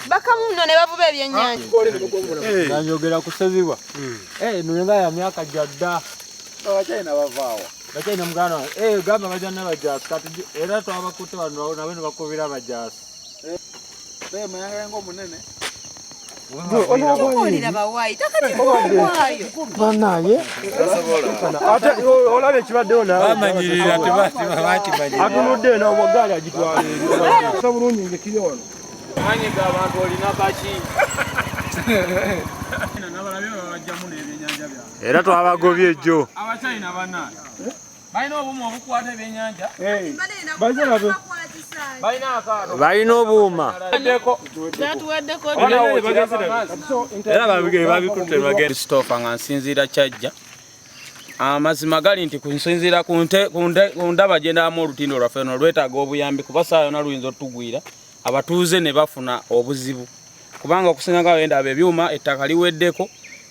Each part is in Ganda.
bakamuno ne bavuba ebyennyanja nanjogera kusazibwa nunga ya myaka jadda abachina bavaawa bachina mugano gamba bajana bajasi kati era twabakutte wano nabene bakubira bajasi mayanga ngo munene Olira bawayi takati bawayo banaye ate olabe kibadde ona bamanyirira tebati bamanyirira atunudde na obugali agitwala sabulungi ngekiri ono manyiga abantu olina baki nabalabe babajjamu n'ebyennyanja byabwe era twabagobye ejjo abachina banaye balina obuuma obukwata ebyennyanja balina obuuma era babikutte bagenda Christopher nga nsinziira Kyajja amazima gali nti kunsinziira ku ndaba gye ndamu olutindo lwaffe luno lwetaaga obuyambi kuba saa yonna luyinza otugwira abatuuze ne bafuna obuzibu kubanga okusinga nga wenda ebyuma ettaka liweddeko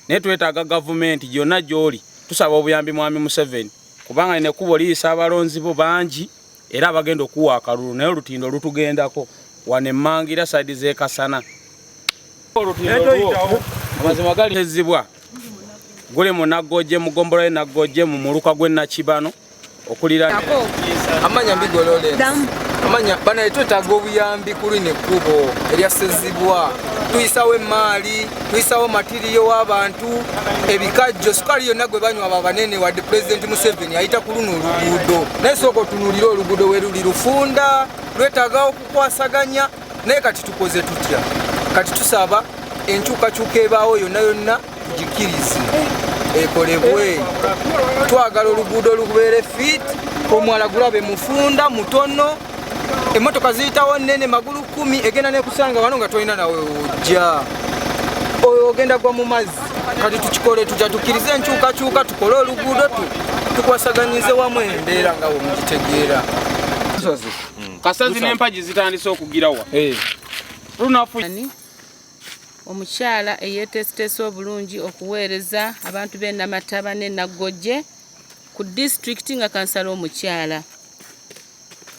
naye twetaaga gavumenti gyonna gy'oli tusaba obuyambi mwami Museveni kubanga ine kubo liyisa abalonzi bo bangi era abagenda okuwa akalulu naye olutindo lutugendako wane Mmangira side ze Kasana amazima gali ezibwa gule mu Nagojje mugombolola Nagojje mu muluka gwe Nakibano okulira amanya mbigolole amanya bana twetaaga obuyambi kuli ne kubo eryasezibwa tuyisawo emaali tuyisawo matiriyo w'abantu ebikajjo sukali yonna gwe banywa babanene wadde President Museveni ayita ku luno oluguudo naye sooka otunuulira oluguudo we luli lufunda lwetaaga okukwasaganya naye kati tukoze tutya kati tusaba enkyukakyuka ebaawo yonna yonna tugikirize ekolebwe twagala oluguudo lubeere fit omwala gulabe mufunda mutono emotoka ziyitawo nene magulu 10 egenda nekusanga wano nga tolina nawe ojja oyo ogenda gwa mu mazzi kati tukikole tujja tukirize enkyukakyuka tukole oluguudo tukwasaganyize wamu embeera nga wemukitegeera Kasazi n'empagi zitandise okugirawa lunafu omukyala eyeetesitese obulungi okuweereza abantu b'e Namataba ne Nagojje ku district nga kansala omukyala.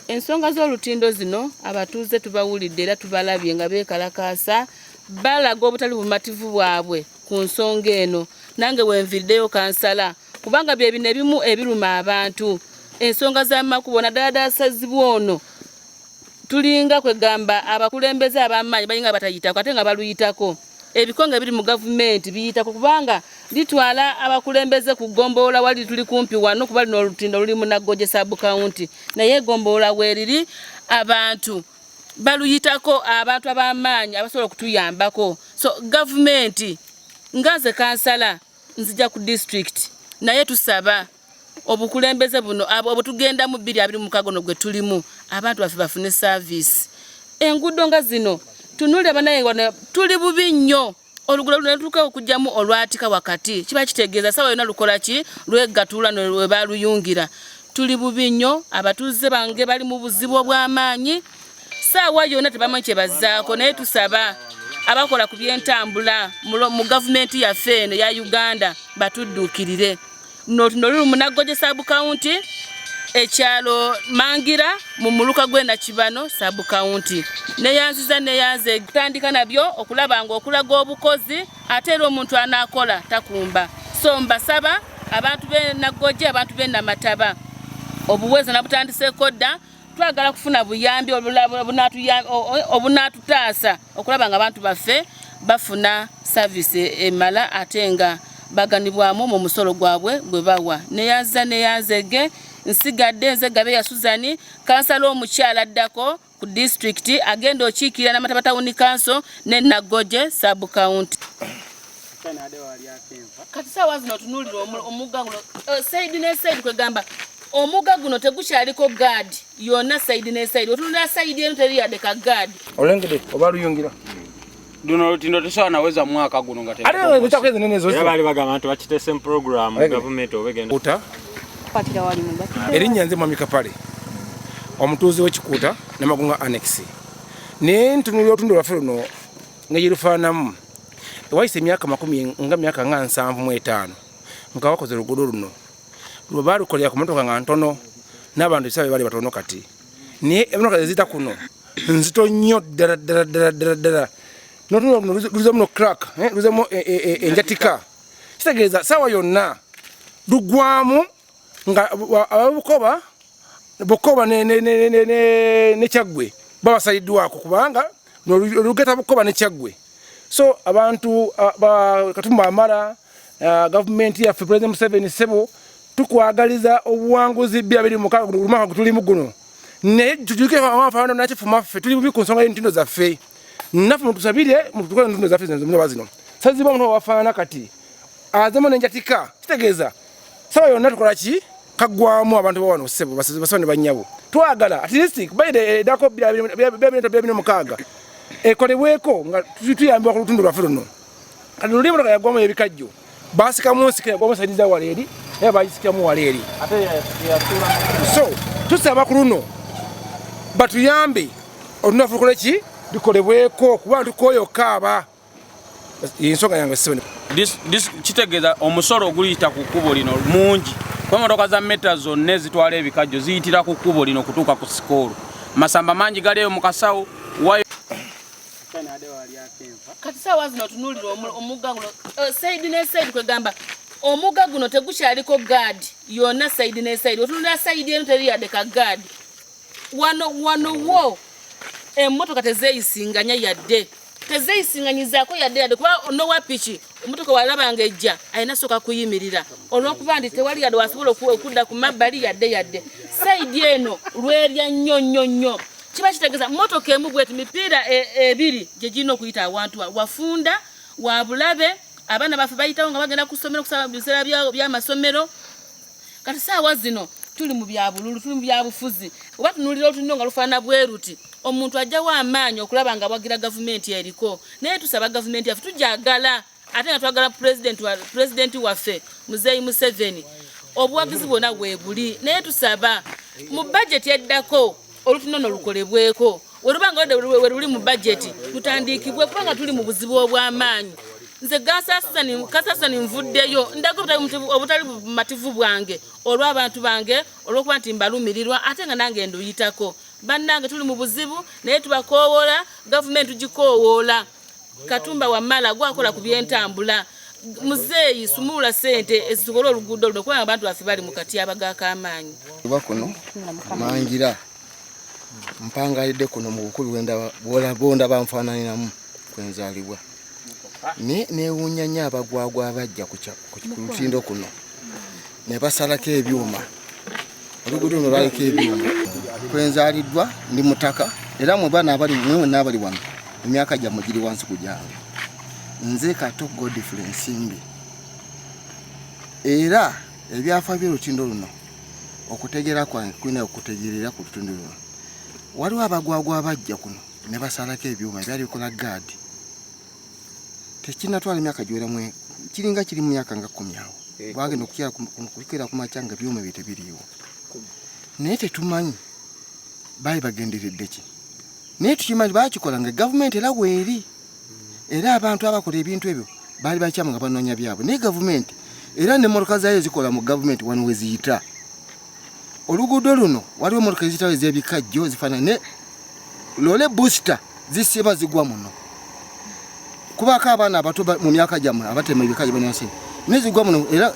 Ensonga z'olutindo zino abatuuze tubawulidde era tubalabye nga beekalakaasa balaga obutali bumativu bwabwe ku nsonga eno nange wenviddeyo kansala kubanga bye bino ebimu ebiruma abantu ensonga z'amakubo naddala asazibwa ono tulinga kwegamba abakulembeze ab'amaanyi bayinga batayitako ate nga baluyitako ebikonge biri mu gavumenti biyitako kubanga litwala abakulembeze ku Ggombolola wali tuli kumpi wano kuba lino olutindo luli mu Nagojje sub county naye Ggombolola weriri abantu baluyitako abantu ab'amaanyi abasobola okutuyambako so gavumenti ngaze kansala nzija ku district naye tusaba obukulembeze buno obutugenda mu 2025 gwe tulimu abantu baffe bafune service enguudo nga zino tunule banaye wana tuli bubi nnyo oluguudo luno lutuuka okujjamu olwatika wakati kiba kitegeeza sawa yonna lukola ki lwegatula ne baluyungira tuli bubi nnyo abatuuze bange bali mu buzibu obw'amaanyi saawa yonna tebamanyi kye bazzaako naye tusaba abakola ku by'entambula mu gavumenti yaffe eno ya Uganda batudduukirire no lulu mu Nagojje sub county ekyalo Mmangira mu muluka gwe Nakibano sub county neyanziza neyanze tandika nabyo okulaba nga okulaga obukozi ate era omuntu anakola takumba so mbasaba abantu b'e Nagojje abantu b'e Namataba obuweza nabutandise kodda twagala kufuna buyambi obunatutaasa okulaba nga abantu baffe bafuna service emala ate nga baganibwamu mu musolo gwabwe gwe bawa neyanzege nsigadde nze Gabeya Suzani kansala omukyala addako ku district agenda okiikirira Namataba Town Council ne Nagojje sub county kati sawa zino tunulira omugga guno side ne side kwegamba omugga guno tegukyaliko guard yonna side ne side otunula side eno teri yadeka guard olengede obaluyungira duno olutindo tesobola naweza mwaka guno nga ate ntakweza nene zo bali bagamba nti bakitese program gavumenti obegenda uta erinnya nze Mwami Kapale omutuuze w'Ekikuuta Namagunga Annex naye ntunulira olutindo lwaffe luno nga yerufaanamu wayise emyaka 75 nga wakoze oluguudo luno lwe baalukolera ku motoka nga ntono n'abantu ebisabe bali batono kati naye emmotoka zeziyita kuno nzito nnyo ddala luza muno crack luzamu enjatika kitegeeza saawa yonna lugwamu nga Bukoba ne Kyaggwe babasaliddwako kubanga lugeta Bukoba ne Kyaggwe. So abantu Katumba Amara gavumenti yaffe President Museveni Ssebo tukwagaliza obuwanguzi bya biri mukaga lumaka tulimu guno naye tujuke abafaano nakifuma ffe tuli bubi ku nsonga y'entindo zaffe naffe mutusabire mutukole entindo zaffe zino saziba omuntu wafaana kati azemo n'enjatika kitegeeza sawa yonna tukola ki kagwamu abantu bawano Ssebo basone banyabo twagala at least bayide dako bya mukaga ekolebweko nga tuyambibwa ku lutundu lwaffe luno kati luli motoka yagwamu ebikajjo basika munsika yagwamu saidiza waleeri naye bagisikiramu waleeri so tusaba ku luno batuyambe olunafu lukole ki lukolebweko kuba tukoyo kaaba ensonga yange Ssebo kitegeeza omusolo oguliyita ku kkubo lino mungi kuba motoka za meta zonna ezitwala ebikajjo ziyitira ku kkubo lino okutuuka ku sikoolu masamba mangi galiyo mu kasawo kati saawa zino tunuulira omugga guno saidi ne saidi kwegamba omugga guno tegukyaliko gaadi yonna saidi ne saidi otunulira saidi eno teri yadde ka gaadi wano wo emmotoka tezeeyisinganya yadde tezeeyisinganyizaako yadde kuba onowa piki emmotoka walabanga ejja alina soka kuyimirira olw'okuba nti tewali yadde wasobola okudda ku mabbali yadde saidi eno lwerya nnyo kiba kitegeeza mmotoka emu bweti mipiira ebiri gye girina okuyita awantu wafunda wabulabe abaana baffe bayitawo nga bagenda ku ssomero kusaba biseera by'amasomero kati saawa zino tuli mu byabululu tuli mu byabufuzi oba tunuulira olutunda nga lufaana bweruti omuntu ajjawo amaanyi okulaba nga wagira gavumenti eriko naye tusaba gavumenti yaffe tujagala ate nga twagala pulezidenti waffe Muzeeyi Museveni obuwagizi bwonna bwebuli naye tusaba mu bajeti eddako olutunda no lukolebweko werubanga we luli mu bajeti tutandikibwe kubanga tuli mu buzibu obw'amaanyi nze kasasani nvuddeyo ndaga obutali bumativu bwange olw'abantu bange olw'okuba nti mbalumirirwa ate nga nange nduyitako bannange tuli mu buzibu naye tubakoowola gavumenti tugikoowoola Katumba Wamala gwakola ku byentambula Muzeeyi sumulula sente ezitukola oluguudo luno kubanga abantu baffe bali mu katyaba g'akamaanyi kuno mangira mpangalidde kuno mu bukulu bonda banfaananiramu kwenzaalibwa newuunya nnyo abagwagwa abajja ku lutindo kuno ne basalako ebyuma oluguudo luno lwaliko ebyuma kwenzaaliddwa ndi mutaka era mwenna abali wano emyaka gyammwe giri wansi ku gyange nze Kato Godfrey Nsimbi era ebyafa by'olutindo luno okutegeera kwange kulina okutegeerera ku lutindo luno waliwo abagwagwa abajja kuno ne basalako ebyuma ebyali bikola gaadi tekinatwala emyaka giweramu kiringa kiri mu myaka nga 10 awo bagenda okukyala ku makya nga ebyuma bye tebiriiwo naye tetumanyi baali bagenderedde ki naye tukimanyi baakikola nga gavumenti era weeri era abantu abakola ebintu ebyo baali bakyamu nga banoonya byabwe naye gavumenti era n'emmotoka zaayo zikola mu gavumenti wano we ziyita oluguudo luno waliwo emmotoka eziyitawo ez'ebikajjo zifaanana ne lole booster zisiba zigwa muno kubako abaana abato mu myaka gyammwe abatema ebikajjo banase nezigwa muno era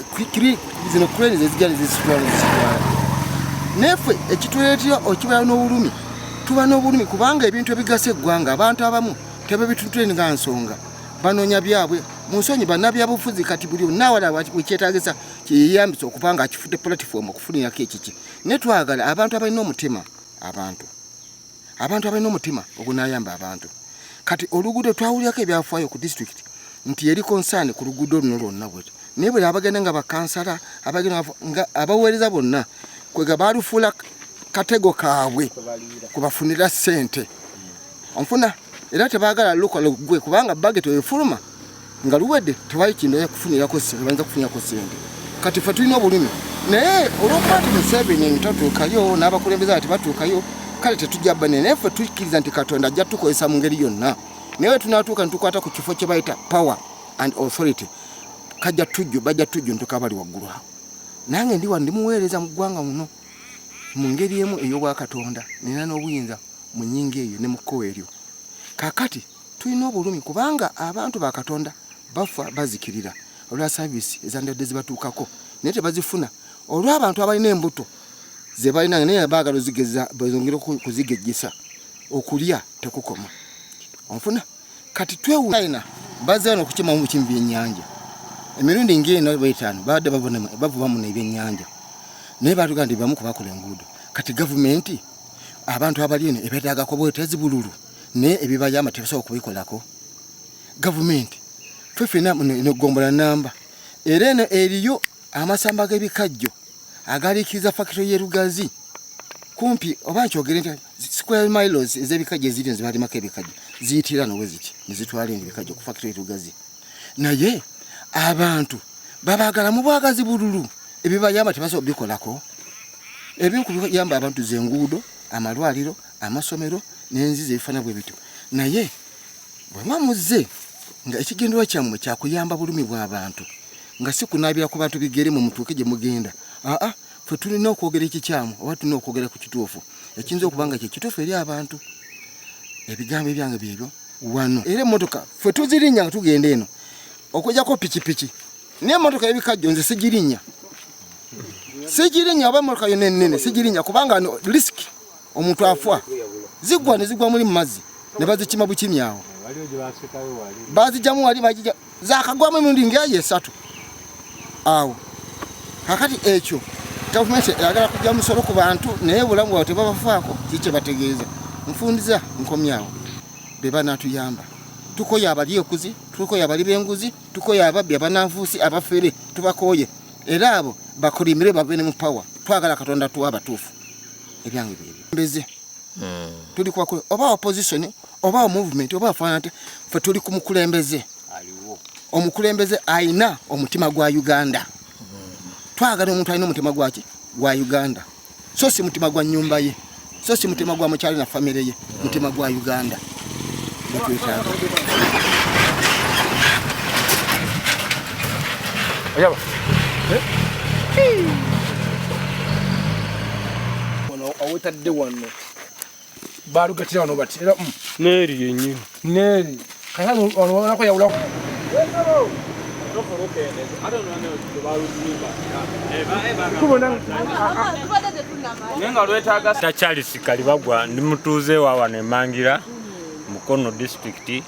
zino kureni zezijja nezisitwala neffe ekituleetera okibala n'obulumi tuba n'obulumi kubanga ebintu ebigasa eggwanga abantu abamu tebabitutule nga nsonga banoonya byabwe mu nsonyi bannabyabufuzi kati buli nawala wekyetaagisa kyeyambisa okuba nga akifudde platform okufunirako ekiki naye twagala abantu abalina omutima abantu abalina omutima ogunayamba abantu kati oluguudo twawulirako ebyafaayo ku district nti eri konsani ku luguudo luno lwonna bweti naye buli abagenda nga bakansala abagenda nga abaweereza bonna kwega baalufuula katego kaabwe kubafunira ssente onfuna era tebaagala lukola gwe kubanga bageti efuluma nga luwedde tewali kintu okufunirako ssente bayinza kufunirako ssente kati ffe tulina obulumi naye olwokuba nti Museveni tatuukayo n'abakulembeze ati batuukayo kale tetujja bane naye ffe tukkiriza nti Katonda ajja tukozesa mu ngeri yonna naye tunaatuuka nitukwata ku kifo kye bayita power and authority bajja tujju ntuka bali waggulu awo nange ndi wa ndimuweereza mu ggwanga muno mu ngeri emu ey'obwakatonda nina n'obuyinza mu nnyinga eyo ne mu kkowa eryo. Kaakati tulina obulumi kubanga abantu ba Katonda bafa bazikirira olwa saavisi ezandadde zibatuukako naye tebazifuna olw'abantu abalina embuto ze balina naye baagala ozigeza bazongera kuzigejjesa okulya tekukoma onfuna kati twewuina bazze wano okukima mu bikimi byennyanja emirundi ng'eno 5 baadde bavuba muno ebyennyanja naye baatuga nti bamu kubakola enguudo kati gavumenti abantu abali eno ebeetaagako bwetezi bululu naye ebibayamba tebasobola kubikolako gavumenti fefena negombola namba era eno eriyo amasamba g'ebikajjo agaliikiriza fakitole y'erugazi kumpi oba nkyogere nti square miles ez'ebikajjo eziri zibalimako ebikajjo ziyitira nowe ziki nezitwala ebikajjo ku fakitole y'erugazi naye abantu babaagala mu bwagazi bululu ebibayamba tebasobola bikolako ebikuyamba abantu zenguudo amalwaliro amasomero n'enzizi ebifana bwe bityo naye bwe mwamuze nga ekigenderwa kyammwe kyakuyamba bulumi bw'abantu nga si kunaabira ku bantu bigere mu mutuuke gye mugenda ffe tulina okwogera ekikyamu oba tulina okwogera ku kituufu ekiyinza okuba nga kyekituufu eri abantu ebigambo ebyange byebyo wano era emmotoka ffe tuzirinnya nga tugenda eno okujjako pikipiki naye emmotoka y'ebikajjo nze sigirinya oba emmotoka yonna ennene sigirinya kubanga risiki omuntu afwa zigwa ne zigwa muri mu mazzi ne bazikima bukimi awo bazijjamu wali bagijja zakagwamu emirundi ng'eyo 3 awo kakati ekyo gavumenti eyagala kujja musolo ku bantu naye bulamu bwabwe tebabafaako kikye bategeeza nfundiza nkomyawo be banaatuyamba tukoye abali ekuzi tukoye abali b'enguzi tukoye ababbi abananfuusi abafere tubakoye era abo bakolimire bave ne mu pawa twagala Katonda tuwa abatuufu ebyange byebyo mbeze tuli kwa oba opposition oba movement oba fanate fe tuli ku mukulembeze aliwo omukulembeze aina omutima gwa Uganda twagala omuntu aina omutima gwaki gwa Uganda so si mutima gwa nyumba ye so si mutima gwa mukyali na family ye mutima gwa Uganda Ayaba awetadde wano baalugatira wano bati era neeri yennyini neeri kayano onako yawulako Charles Kalibagwa ndi mutuuze wa wano Emangira Mukono district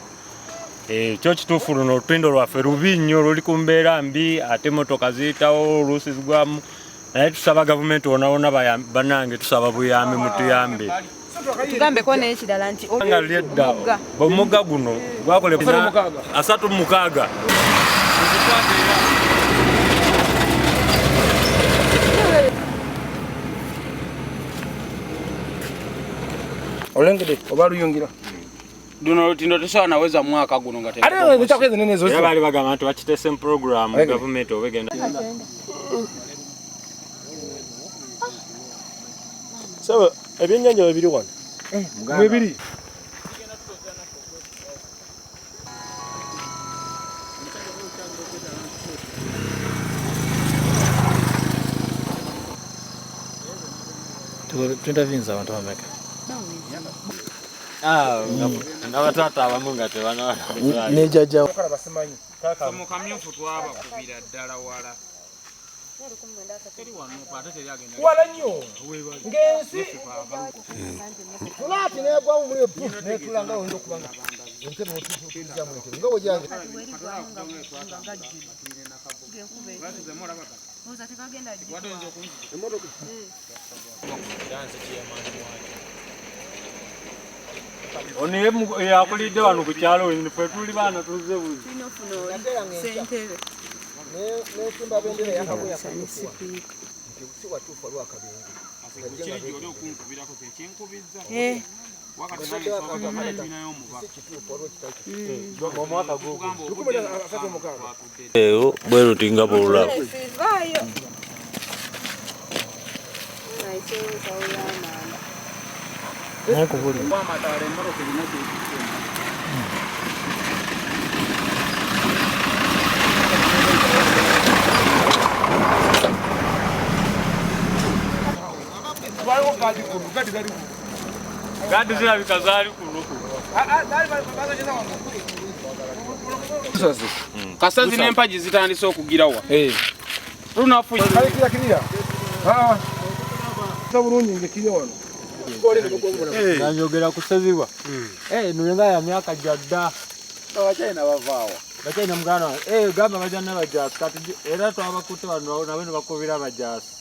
kyo kituufu luno olutindo lwaffe lubi nnyo luli ku mbeera mbi ate emmotoka ziyitawo oluusi zigwamu naye tusaba gavumenti wona banange tusaba buyambi mutuyambe tugambeko n'ekirala nti nga lyedda omugga guno gwakolebwa 36 olengede oba luyungira duno olutindo tusawa naweza mwaka guno nga ate nitakweza nene zo bali bagamba nti bakitese program gavumenti obegenda sawa ebyennyanja bibiri wano bibiri Tutavinza abantu bameka n'abatata abamu nga tebana nejajja mu kamyufu twaba kubira ddala wala wala nnyo ng'ensi tulaati negwamu muli epu netulanga oyinza okubanga entebe otutulizamu entebe nga bwegyange oniye yakulidde wano ku kyalo ffe tuli baana tuzze buzi nesimba bendera yakabweyakuwa nti si watuufu waliwo akabenje eyo bwe lutinga bululabu Waliwo gadi kuno, gadi kuno. Gadi zirabika zaali kuno. Kasazi n'empagi zitandise okugirawa. Lunafu kiriya. Bulungi ngekiri ono. Nanyogera kusazibwa. Nulenga ya myaka jadda. Abachina bavaawa. Bachina mugana. Gamba bajana bajasi kati era twabakute wano nabene bakubira bajasi.